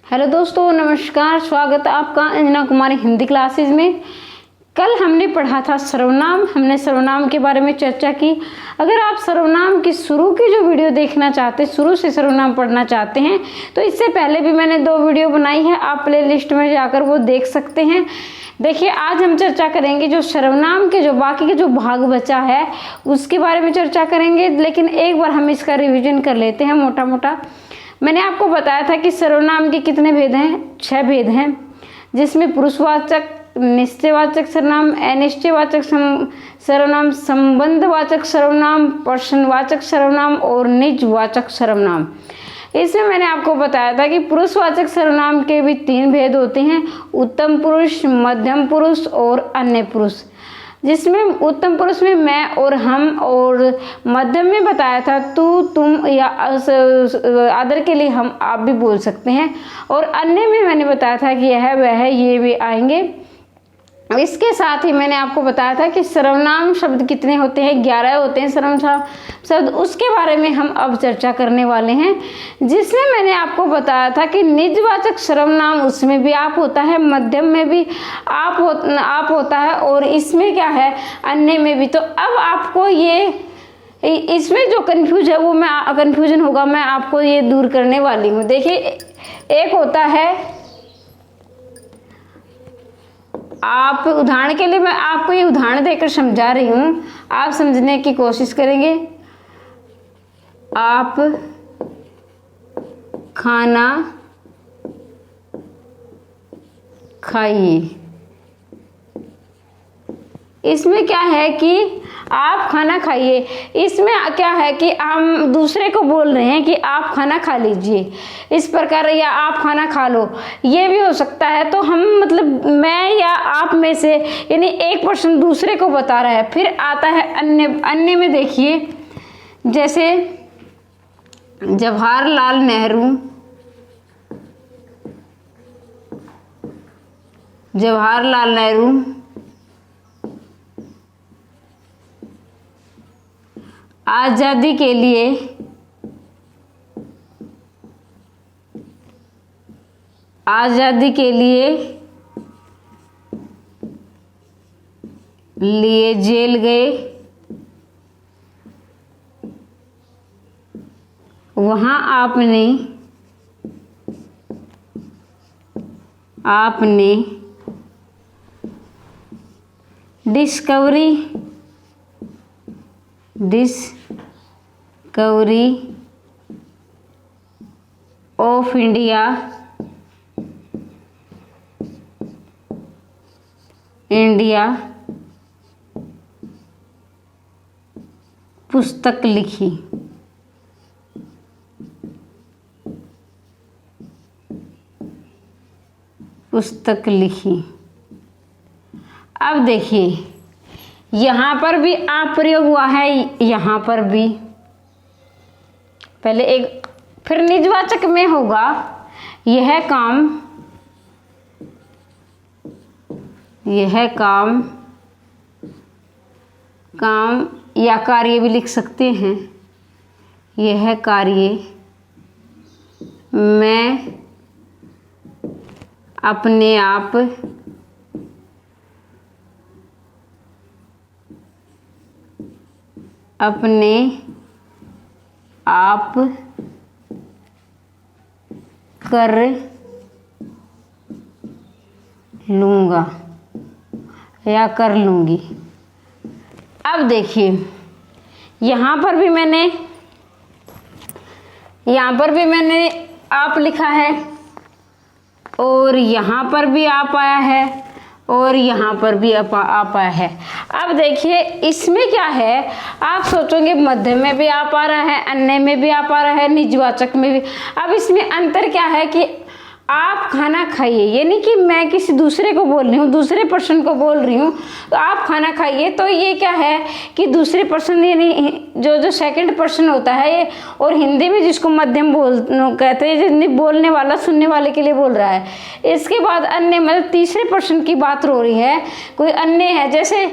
Hello दोस्तों, नमस्कार। स्वागत है आपका अंजना कुमारी हिंदी क्लासेस में। कल हमने पढ़ा था सर्वनाम। हमने सर्वनाम के बारे में चर्चा की। अगर आप सर्वनाम की शुरू की जो वीडियो देखना चाहते हैं, शुरू से सर्वनाम पढ़ना चाहते हैं, तो इससे पहले भी मैंने 2 वीडियो बनाई है, आप प्लेलिस्ट में जाकर वो देख सकते हैं। देखिए, आज हम चर्चा करेंगे जो सर्वनाम के जो बाकी के जो भाग बचा है उसके बारे में चर्चा करेंगे। लेकिन एक बार हम इसका रिविजन कर लेते हैं मोटा मोटा। मैंने आपको बताया था कि सर्वनाम के कितने भेद हैं? 6 भेद हैं, जिसमें पुरुषवाचक, निश्चयवाचक सर्वनाम, अनिश्चयवाचक सर्वनाम, संबंधवाचक सर्वनाम, प्रश्नवाचक सर्वनाम और निजवाचक सर्वनाम। इसमें मैंने आपको बताया था कि पुरुषवाचक सर्वनाम के भी 3 भेद होते हैं, उत्तम पुरुष, मध्यम पुरुष और अन्य पुरुष। जिसमें उत्तम पुरुष में मैं और हम, और मध्यम में बताया था तू, तुम या आदर के लिए हम, आप भी बोल सकते हैं। और अन्य में मैंने बताया था कि यह, वह, ये भी आएंगे। इसके साथ ही मैंने आपको बताया था कि सर्वनाम शब्द कितने होते हैं? 11 होते हैं सर्वनाम शब्द। उसके बारे में हम अब चर्चा करने वाले हैं, जिसमें मैंने आपको बताया था कि निजवाचक सर्वनाम, उसमें भी आप होता है, मध्यम में भी आप होता है, और इसमें क्या है, अन्य में भी। तो अब आपको ये इसमें जो कन्फ्यूजन होगा, मैं आपको ये दूर करने वाली हूँ। देखिए, एक होता है, आप उदाहरण के लिए मैं आपको ये उदाहरण देकर समझा रही हूँ, आप समझने की कोशिश करेंगे। आप खाना खाइए। इसमें क्या है कि आप खाना खाइए, इसमें क्या है कि हम दूसरे को बोल रहे हैं कि आप खाना खा लीजिए, इस प्रकार, या आप खाना खा लो, ये भी हो सकता है। तो हम मतलब मैं या आप में से, यानी एक पर्सन दूसरे को बता रहा है। फिर आता है अन्य। अन्य में देखिए, जैसे जवाहरलाल नेहरू आजादी के लिए जेल गए। वहां आपने डिस्कवरी ऑफ इंडिया पुस्तक लिखी। अब देखिए, यहाँ पर भी आप प्रयोग हुआ है, यहाँ पर भी पहले एक, फिर निजवाचक में होगा यह काम या कार्य भी लिख सकते हैं। यह कार्य मैं अपने आप कर लूँगा या कर लूँगी। अब देखिए, यहाँ पर भी मैंने आप लिखा है, और यहाँ पर भी आप आया है, और यहाँ पर भी आप आया है। अब देखिए, इसमें क्या है, आप सोचोगे मध्य में भी आप आ रहा है, अन्य में भी आप आ रहा है, निजवाचक में भी। अब इसमें अंतर क्या है कि आप खाना खाइए, यानी कि मैं किसी दूसरे को बोल रही हूँ, दूसरे पर्सन को बोल रही हूँ, तो आप खाना खाइए। तो ये क्या है कि दूसरे पर्सन, यानी जो सेकंड पर्सन होता है ये, और हिंदी में जिसको मध्यम कहते हैं, जिसने बोलने वाला सुनने वाले के लिए बोल रहा है। इसके बाद अन्य, मतलब तीसरे पर्सन की बात हो रही है, कोई अन्य है, जैसे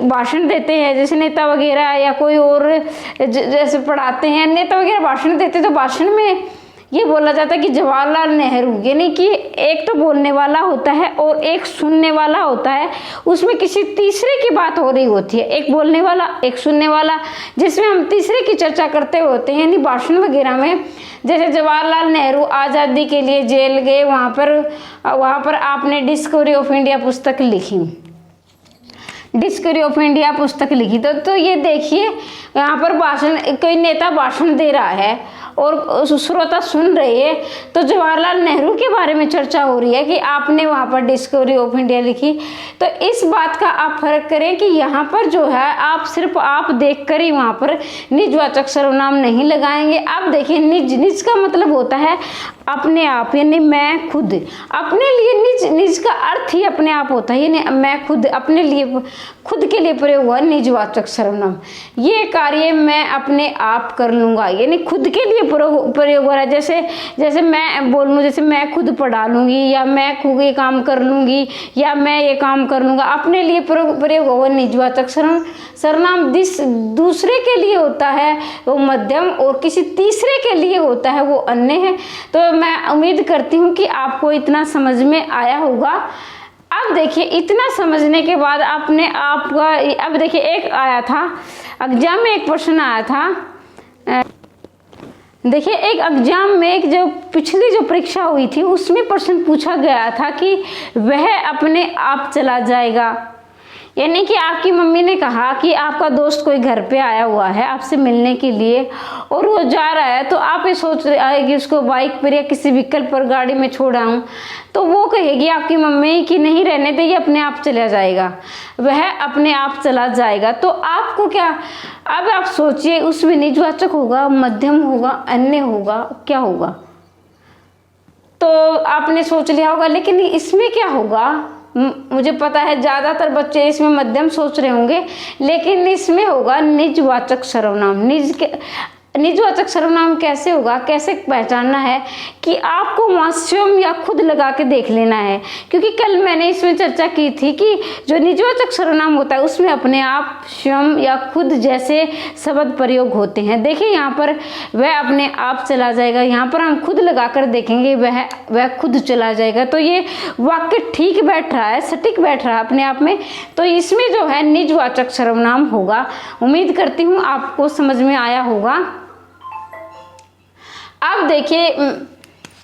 भाषण देते हैं, जैसे नेता वगैरह, या कोई और जैसे पढ़ाते हैं, नेता वगैरह भाषण देते, तो भाषण में ये बोला जाता है कि जवाहरलाल नेहरू, यानी कि एक तो बोलने वाला होता है और एक सुनने वाला होता है, उसमें किसी तीसरे की बात हो रही होती है, एक बोलने वाला एक सुनने वाला, जिसमें हम तीसरे की चर्चा करते होते हैं। यानी भाषण वगैरह में, जैसे जवाहरलाल नेहरू आज़ादी के लिए जेल गए, वहाँ पर आपने डिस्कवरी ऑफ इंडिया पुस्तक लिखी, डिस्कवरी ऑफ इंडिया पुस्तक लिखी। तो ये देखिए यहाँ पर भाषण, कोई नेता भाषण दे रहा है और श्रोता सुन रहे हैं, तो जवाहरलाल नेहरू के बारे में चर्चा हो रही है कि आपने वहाँ पर डिस्कवरी ऑफ इंडिया लिखी। तो इस बात का आप फर्क करें कि यहाँ पर जो है आप सिर्फ आप देखकर ही वहाँ पर निजवाचक सर्वनाम नहीं लगाएंगे। आप देखिए निज का मतलब होता है अपने आप, यानी मैं खुद, अपने लिए निज का अर्थ ही अपने आप होता है, यानी मैं खुद, अपने लिए खुद के लिए प्रयोग हुआ निजवाचक सर्वनाम। ये कार्य मैं अपने आप कर लूँगा, यानी खुद के लिए प्रयोग हो रहा है। जैसे मैं बोल लूँ, जैसे मैं खुद पढ़ा लूँगी, या मैं खुद ये काम कर लूँगी, या मैं ये काम कर लूँगा, अपने लिए प्रयोग होगा निजवाचक सर्वनाम। दूसरे के लिए होता है वो मध्यम, और किसी तीसरे के लिए होता है वो अन्य है। तो मैं उम्मीद करती हूँ कि आपको इतना समझ में आया होगा। अब देखिए इतना समझने के बाद आपने आपका, अब देखिए एक आया था एग्जाम में, एक प्रश्न आया था, देखिए एक एग्जाम में, एक जो पिछली जो परीक्षा हुई थी उसमें प्रश्न पूछा गया था कि वह अपने आप चला जाएगा। यानी कि आपकी मम्मी ने कहा कि आपका दोस्त कोई घर पे आया हुआ है आपसे मिलने के लिए, और वो जा रहा है, तो आप ये सोच रहे हैं कि उसको बाइक पर या किसी व्हीकल पर, गाड़ी में छोड़ आऊं, तो वो कहेगी आपकी मम्मी कि नहीं रहने दे, ये अपने आप चला जाएगा, वह अपने आप चला जाएगा। तो आपको क्या, अब आप सोचिए उसमें निजवाचक होगा, मध्यम होगा, अन्य होगा, क्या होगा? तो आपने सोच लिया होगा, लेकिन इसमें क्या होगा? मुझे पता है ज़्यादातर बच्चे इसमें मध्यम सोच रहे होंगे, लेकिन इसमें होगा निजवाचक सर्वनाम। निजवाचक सर्वनाम कैसे होगा, कैसे पहचानना है कि आपको वहाँ स्वयं या खुद लगा के देख लेना है, क्योंकि कल मैंने इसमें चर्चा की थी कि जो निजवाचक सर्वनाम होता है उसमें अपने आप, स्वयं या खुद जैसे शब्द प्रयोग होते हैं। देखिए यहाँ पर वह अपने आप चला जाएगा, यहाँ पर हम खुद लगा कर देखेंगे वह खुद चला जाएगा। तो ये वाक्य ठीक बैठ रहा है, सटीक बैठ रहा है अपने आप में, तो इसमें जो है निजवाचक सर्वनाम होगा। उम्मीद करती हूँ आपको समझ में आया होगा। अब देखिए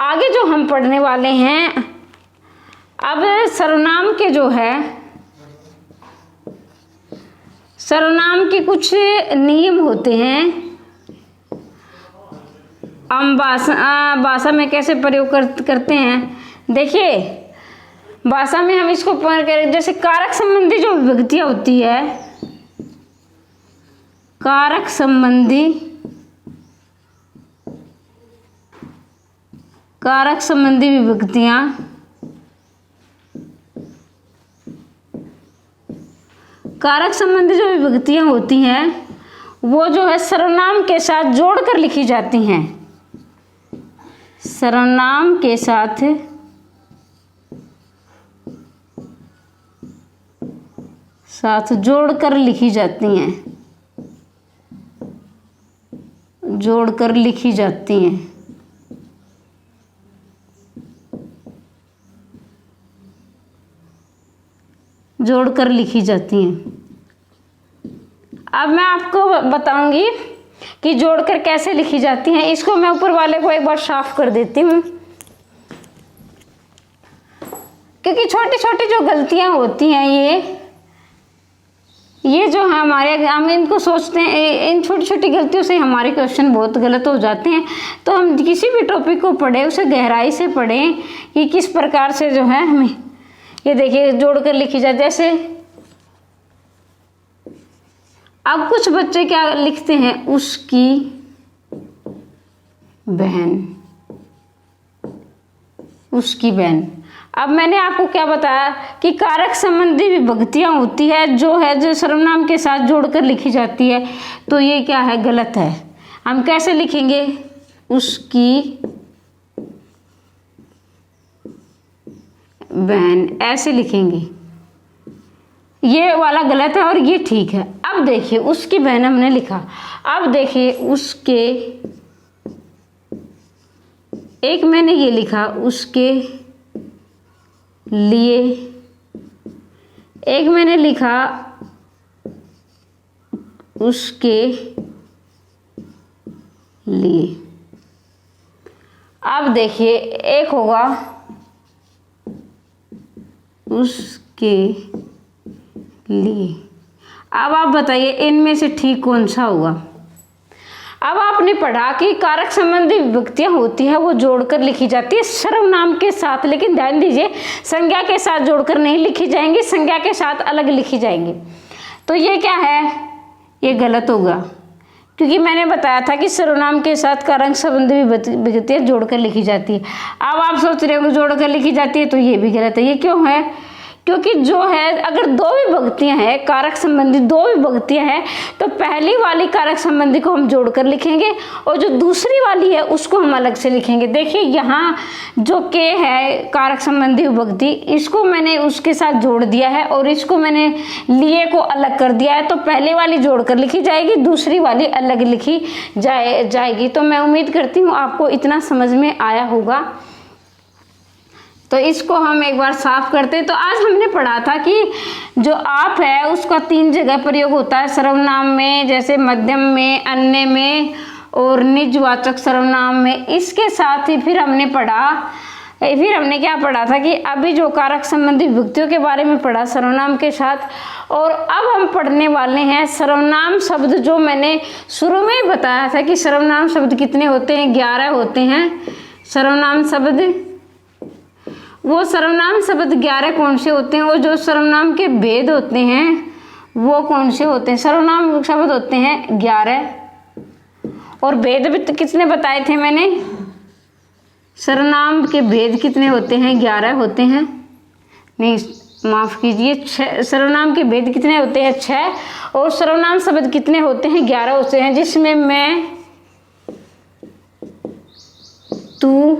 आगे जो हम पढ़ने वाले हैं, अब सर्वनाम के जो है, सर्वनाम के कुछ नियम होते हैं, हम भाषा में कैसे प्रयोग करते हैं। देखिए भाषा में हम इसको जैसे कारक संबंधी जो विभक्तियां होती है, कारक संबंधी विभक्तियां, कारक संबंधी जो विभक्तियां होती हैं वो जो है सर्वनाम के साथ जोड़कर लिखी जाती हैं, सर्वनाम के साथ जोड़कर लिखी जाती हैं, जोड़कर लिखी जाती हैं। जोड़कर लिखी जाती हैं। अब मैं आपको बताऊंगी कि जोड़कर कैसे लिखी जाती हैं। इसको मैं ऊपर वाले को एक बार साफ कर देती हूँ, क्योंकि छोटी छोटी जो गलतियां होती हैं ये जो है हमारे, हम इनको सोचते हैं, इन छोटी छोटी गलतियों से हमारे क्वेश्चन बहुत गलत हो जाते हैं। तो हम किसी भी टॉपिक को पढ़ें, उसे गहराई से पढ़ें कि किस प्रकार से जो है हमें, ये देखिए जोड़कर लिखी जाए। जैसे अब कुछ बच्चे क्या लिखते हैं, उसकी बहन, उसकी बहन। अब मैंने आपको क्या बताया कि कारक संबंधी विभक्तियां होती है जो सर्वनाम के साथ जोड़कर लिखी जाती है, तो ये क्या है, गलत है। हम कैसे लिखेंगे, उसकी बहन, ऐसे लिखेंगे। ये वाला गलत है और ये ठीक है। अब देखिए उसकी बहन हमने लिखा, अब देखिए उसके एक मैंने ये लिखा उसके लिए, एक मैंने लिखा उसके लिए। अब देखिए एक होगा उसके लिए। अब आप बताइए इनमें से ठीक कौन सा होगा। अब आपने पढ़ा कि कारक संबंधी विभक्तियां होती है वो जोड़कर लिखी जाती है सर्वनाम के साथ, लेकिन ध्यान दीजिए संज्ञा के साथ जोड़कर नहीं लिखी जाएंगी, संज्ञा के साथ अलग लिखी जाएंगी। तो ये क्या है, ये गलत होगा, क्योंकि मैंने बताया था कि सर्वनाम के साथ कारक संबंधी विभक्तियां जोड़कर लिखी जाती है। अब आप सोच रहे हो जोड़कर लिखी जाती है, तो ये भी गलत है। ये क्यों है, क्योंकि जो है अगर दो विभक्तियां हैं, कारक संबंधी दो विभक्तियां हैं, तो पहली वाली कारक संबंधी को हम जोड़कर लिखेंगे और जो दूसरी वाली है उसको हम अलग से लिखेंगे। देखिए यहाँ जो के है कारक संबंधी विभक्ति, इसको मैंने उसके साथ जोड़ दिया है और इसको मैंने लिए को अलग कर दिया है, तो पहले वाली जोड़कर लिखी जाएगी, दूसरी वाली अलग लिखी जाएगी। तो मैं उम्मीद करती हूँ आपको इतना समझ में आया होगा। तो इसको हम एक बार साफ करते हैं। तो आज हमने पढ़ा था कि जो आप है उसका 3 जगह प्रयोग होता है सर्वनाम में, जैसे मध्यम में, अन्य में और निजवाचक सर्वनाम में। इसके साथ ही फिर हमने क्या पढ़ा था कि अभी जो कारक संबंधी विभक्तियों के बारे में पढ़ा सर्वनाम के साथ। और अब हम पढ़ने वाले हैं सर्वनाम शब्द। जो मैंने शुरू में ही बताया था कि सर्वनाम शब्द कितने होते हैं, 11 होते हैं सर्वनाम शब्द। वो सर्वनाम शब्द 11 कौन से होते हैं, और जो सर्वनाम के भेद होते हैं वो कौन से होते हैं। सर्वनाम शब्द होते हैं 11 और भेद भी कितने बताए थे मैंने, सर्वनाम के भेद कितने होते हैं, 11 होते हैं, नहीं माफ कीजिए 6। सर्वनाम के भेद कितने होते हैं, 6। और सर्वनाम शब्द कितने होते हैं, 11 होते हैं, जिसमें मैं, तू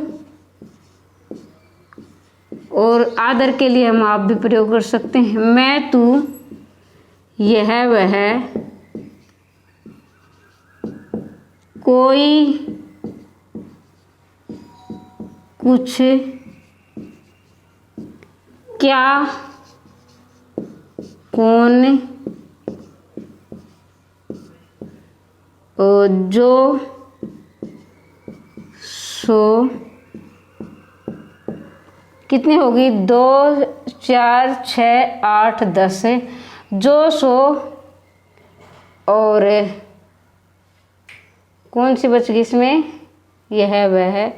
और आदर के लिए हम आप भी प्रयोग कर सकते हैं। मैं, तू, यह, वह, कोई, कुछ, क्या, कौन, और जो, सो, कितनी होगी, 2, 4, 6, 8, 10, जो, सो, और कौन सी बच गई इसमें, यह, वह,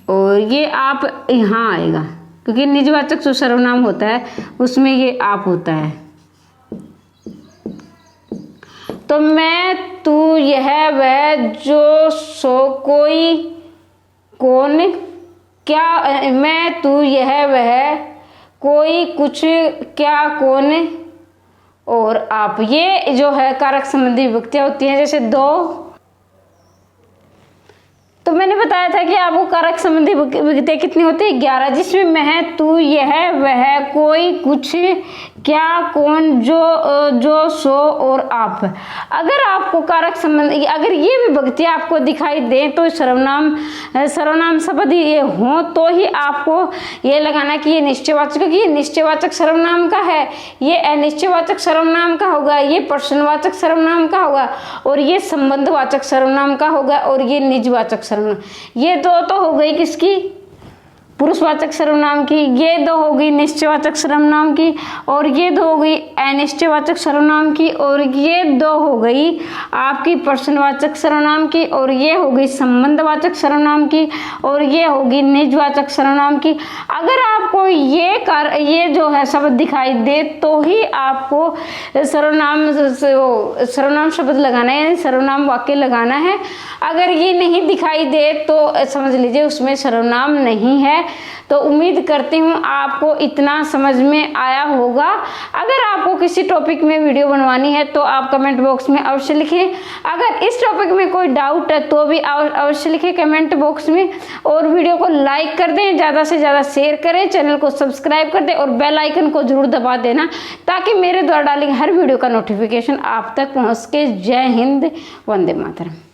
और ये आप यहाँ आएगा, क्योंकि निजवाचक जो सर्वनाम होता है उसमें ये आप होता है। तो मैं, तू, यह, वह, जो, सो, कोई, कौन, क्या, मैं, तू, यह, वह, कोई, कुछ, क्या, कौन और आप, ये जो है कारक संबंधी विभक्तियां होती हैं। जैसे 2, तो मैंने बताया था कि आपको कारक संबंधी विभक्तियां कितनी होती है, 11, जिसमें मैं, तू, यह, वह, कोई, कुछ, क्या, कौन, जो, सो और आप। अगर आपको कारक संबंधी, अगर ये विभक्तियां आपको दिखाई दें तो सर्वनाम शब्द ये हो तो ही आपको ये लगाना कि ये निश्चयवाचक, क्योंकि ये निश्चयवाचक सर्वनाम का है, ये अनिश्चयवाचक सर्वनाम का होगा, ये प्रश्नवाचक सर्वनाम का होगा, और ये संबंधवाचक सर्वनाम का होगा, और ये निजवाचक सर्वनाम। ये दो तो हो गई किसकी, पुरुषवाचक सर्वनाम की, ये 2 हो गई निश्चयवाचक सर्वनाम की, और ये 2 हो गई अनिश्चयवाचक सर्वनाम की, और ये 2 हो गई आपकी प्रश्नवाचक सर्वनाम की, और ये हो गई संबंधवाचक सर्वनाम की, और ये होगी निजवाचक सर्वनाम की। अगर आपको ये जो है शब्द दिखाई दे तो ही आपको सर्वनाम शब्द लगाना है, यानी सर्वनाम वाक्य लगाना है। अगर ये नहीं दिखाई दे तो समझ लीजिए उसमें सर्वनाम नहीं है। तो उम्मीद करती हूँ आपको इतना समझ में आया होगा। अगर आपको किसी टॉपिक में वीडियो बनवानी है तो आप कमेंट बॉक्स में अवश्य लिखें। अगर इस टॉपिक में कोई डाउट है तो भी अवश्य लिखें कमेंट बॉक्स में, और वीडियो को लाइक कर दें, ज़्यादा से ज़्यादा शेयर करें, चैनल को सब्सक्राइब कर दें और बेल आइकन को जरूर दबा देना ताकि मेरे द्वारा डाली हर वीडियो का नोटिफिकेशन आप तक पहुँच के। जय हिंद, वंदे मातरम।